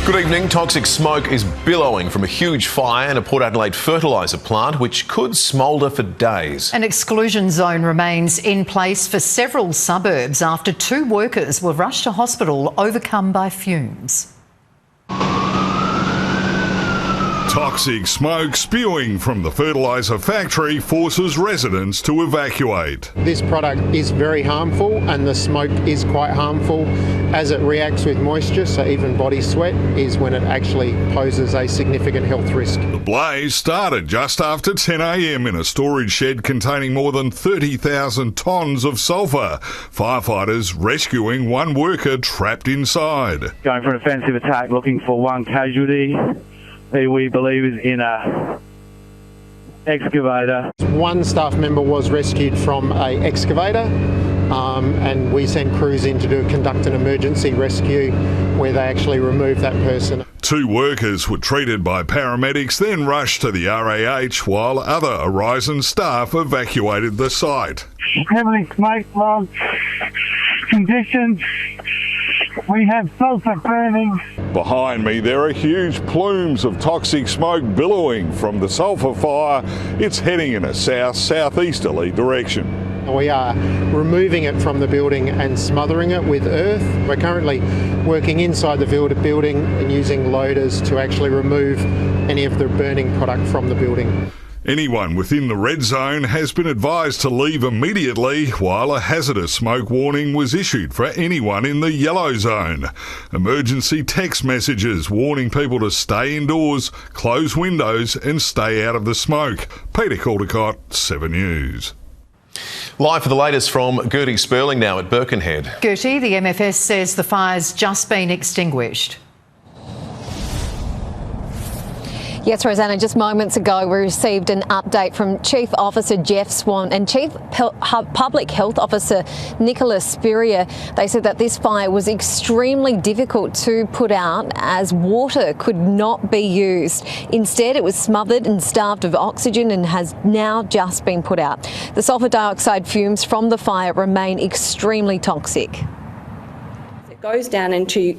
Good evening. Toxic smoke is billowing from a huge fire in a Port Adelaide fertiliser plant, which could smoulder for days. An exclusion zone remains in place for several suburbs after 2 workers were rushed to hospital overcome by fumes. Toxic smoke spewing from the fertiliser factory forces residents to evacuate. This product is very harmful and the smoke is quite harmful as it reacts with moisture, so even body sweat is when it actually poses a significant health risk. The blaze started just after 10 a.m. in a storage shed containing more than 30,000 tonnes of sulphur. Firefighters rescuing 1 worker trapped inside. Going for an offensive attack, looking for 1 casualty, who we believe is in a excavator. 1 staff member was rescued from a excavator and we sent crews in to conduct an emergency rescue where they actually removed that person. 2 workers were treated by paramedics, then rushed to the RAH while other Horizon staff evacuated the site. Heavily smoke log conditions. We have sulphur burning. Behind me there are huge plumes of toxic smoke billowing from the sulphur fire. It's heading in a south-southeasterly direction. We are removing it from the building and smothering it with earth. We're currently working inside the building and using loaders to actually remove any of the burning product from the building. Anyone within the red zone has been advised to leave immediately, while a hazardous smoke warning was issued for anyone in the yellow zone. Emergency text messages warning people to stay indoors, close windows and stay out of the smoke. Peter Caldecott, 7 News. Live for the latest from Gertie Sperling now at Birkenhead. Gertie, the MFS says the fire's just been extinguished. Yes, Rosanna, just moments ago we received an update from Chief Officer Jeff Swan and Chief Public Health Officer Nicholas Spurrier. They said that this fire was extremely difficult to put out as water could not be used. Instead, it was smothered and starved of oxygen and has now just been put out. The sulphur dioxide fumes from the fire remain extremely toxic. Goes down into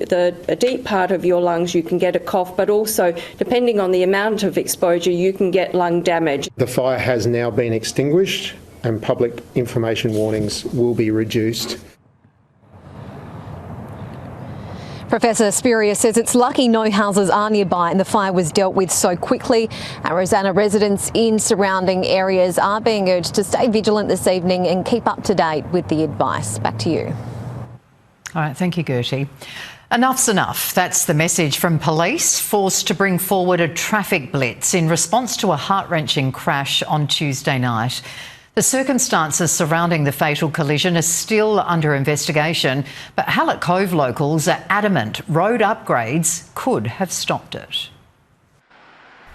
a deep part of your lungs, you can get a cough, but also, depending on the amount of exposure, you can get lung damage. The fire has now been extinguished and public information warnings will be reduced. Professor Spurrier says it's lucky no houses are nearby and the fire was dealt with so quickly. And Rosanna, residents in surrounding areas are being urged to stay vigilant this evening and keep up to date with the advice. Back to you. All right, thank you, Gertie. Enough's enough. That's the message from police, forced to bring forward a traffic blitz in response to a heart-wrenching crash on Tuesday night. The circumstances surrounding the fatal collision are still under investigation, but Hallett Cove locals are adamant road upgrades could have stopped it.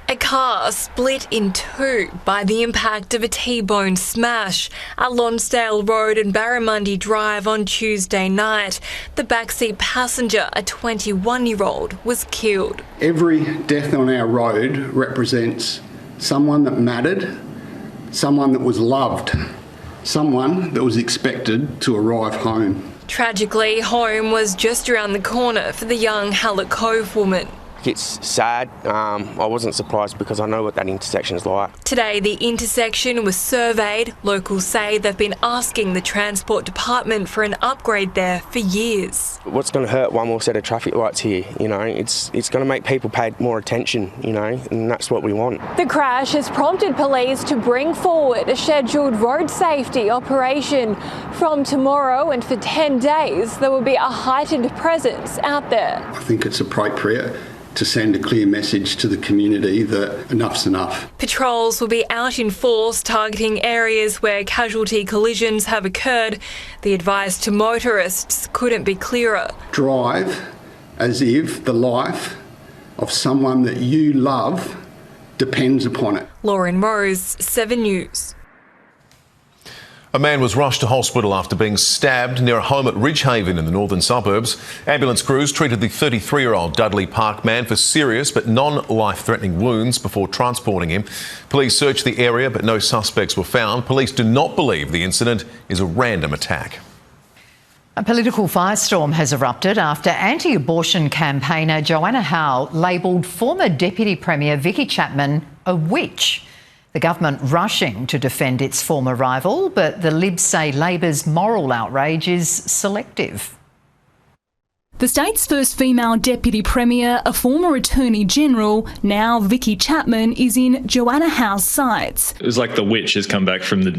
A car split in 2 by the impact of a T-bone smash at Lonsdale Road and Barramundi Drive on Tuesday night. The backseat passenger, a 21-year-old, was killed. Every death on our road represents someone that mattered, someone that was loved, someone that was expected to arrive home. Tragically, home was just around the corner for the young Hallett Cove woman. It's sad. I wasn't surprised because I know what that intersection is like. Today, the intersection was surveyed. Locals say they've been asking the Transport Department for an upgrade there for years. What's going to hurt one more set of traffic lights here? You know, it's going to make people pay more attention, you know, and that's what we want. The crash has prompted police to bring forward a scheduled road safety operation. From tomorrow and for 10 days, there will be a heightened presence out there. I think it's appropriate to send a clear message to the community that enough's enough. Patrols will be out in force targeting areas where casualty collisions have occurred. The advice to motorists couldn't be clearer. Drive as if the life of someone that you love depends upon it. Lauren Rose, 7 News. A man was rushed to hospital after being stabbed near a home at Ridgehaven in the northern suburbs. Ambulance crews treated the 33-year-old Dudley Park man for serious but non-life-threatening wounds before transporting him. Police searched the area but no suspects were found. Police do not believe the incident is a random attack. A political firestorm has erupted after anti-abortion campaigner Joanna Howe labelled former Deputy Premier Vickie Chapman a witch. The government rushing to defend its former rival, but the Libs say Labor's moral outrage is selective. The state's first female Deputy Premier, a former Attorney General, now Vickie Chapman, is in Joanna Howe's sights. It was like the witch has come back from the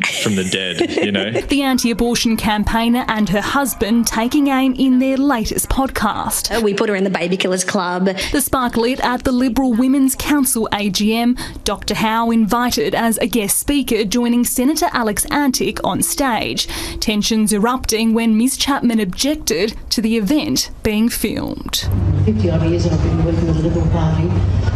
dead, you know. The anti-abortion campaigner and her husband taking aim in their latest podcast. We put her in the Baby Killers Club. The spark lit at the Liberal Women's Council AGM. Dr Howe invited as a guest speaker, joining Senator Alex Antic on stage. Tensions erupting when Ms Chapman objected to the event being filmed. 50-odd years I've been working with the Liberal Party,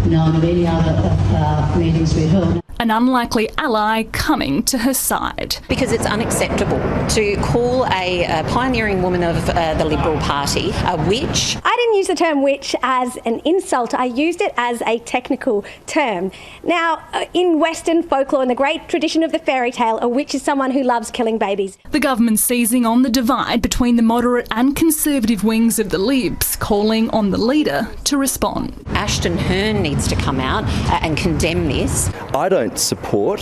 known many other meetings we held. An unlikely ally coming to her side. Because it's unacceptable to call a pioneering woman of the Liberal Party a witch. I didn't use the term witch as an insult. I used it as a technical term. Now, in Western folklore, in the great tradition of the fairy tale, a witch is someone who loves killing babies. The government seizing on the divide between the moderate and conservative wings of the Libs, calling on the leader to respond. Ashton Hearn needs to come out and condemn this. I don't support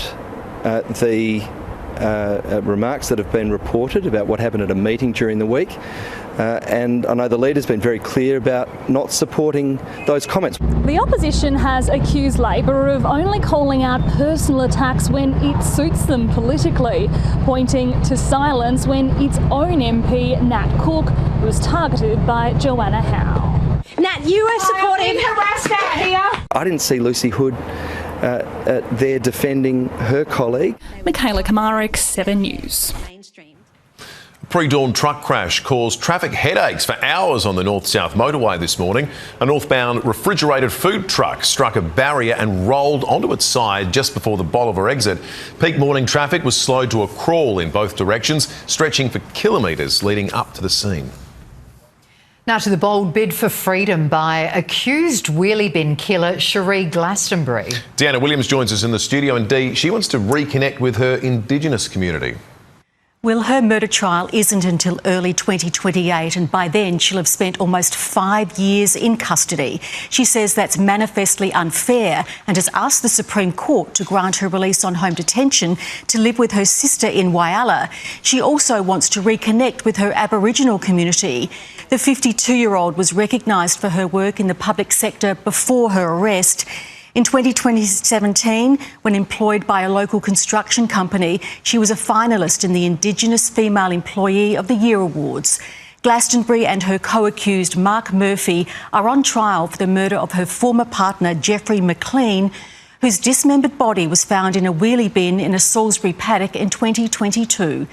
the remarks that have been reported about what happened at a meeting during the week, and I know the leader's been very clear about not supporting those comments. The opposition has accused Labor of only calling out personal attacks when it suits them politically, pointing to silence when its own MP, Nat Cook, was targeted by Joanna Howe. Nat, you were supporting harassed out here. I didn't see Lucy Hood there defending her colleague. Michaela Kamarik, 7 News. A pre-dawn truck crash caused traffic headaches for hours on the north-south motorway this morning. A northbound refrigerated food truck struck a barrier and rolled onto its side just before the Bolivar exit. Peak morning traffic was slowed to a crawl in both directions, stretching for kilometres leading up to the scene. Now to the bold bid for freedom by accused wheelie bin killer Cherie Glastonbury. Deanna Williams joins us in the studio, and Dee, she wants to reconnect with her Indigenous community. Well, her murder trial isn't until early 2028, and by then she'll have spent almost 5 years in custody. She says that's manifestly unfair and has asked the Supreme Court to grant her release on home detention to live with her sister in Whyalla. She also wants to reconnect with her Aboriginal community. The 52-year-old was recognised for her work in the public sector before her arrest. In 2017, when employed by a local construction company, she was a finalist in the Indigenous Female Employee of the Year Awards. Glastonbury and her co-accused Mark Murphy are on trial for the murder of her former partner Jeffrey McLean, whose dismembered body was found in a wheelie bin in a Salisbury paddock in 2022.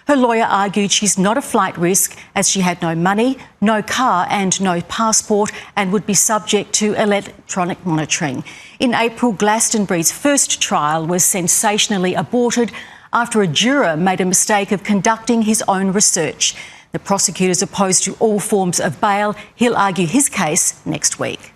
Her lawyer argued she's not a flight risk as she had no money, no car and no passport and would be subject to electronic monitoring. In April, Glastonbury's first trial was sensationally aborted after a juror made a mistake of conducting his own research. The prosecutor's opposed to all forms of bail. He'll argue his case next week.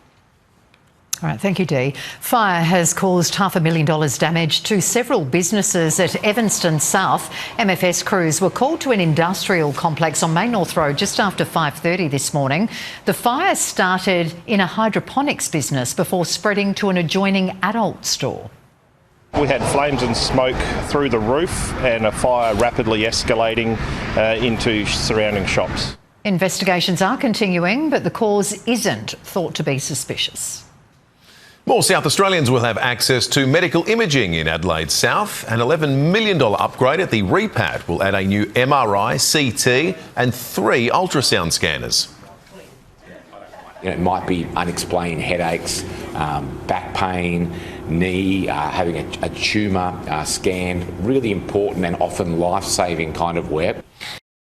All right, thank you, Dee. Fire has caused $500,000 damage to several businesses at Evanston South. MFS crews were called to an industrial complex on Main North Road just after 5:30 this morning. The fire started in a hydroponics business before spreading to an adjoining adult store. We had flames and smoke through the roof and a fire rapidly escalating into surrounding shops. Investigations are continuing, but the cause isn't thought to be suspicious. More South Australians will have access to medical imaging in Adelaide South. An $11 million upgrade at the REPAT will add a new MRI, CT and 3 ultrasound scanners. It might be unexplained headaches, back pain, knee, having a tumour scanned. Really important and often life-saving kind of work.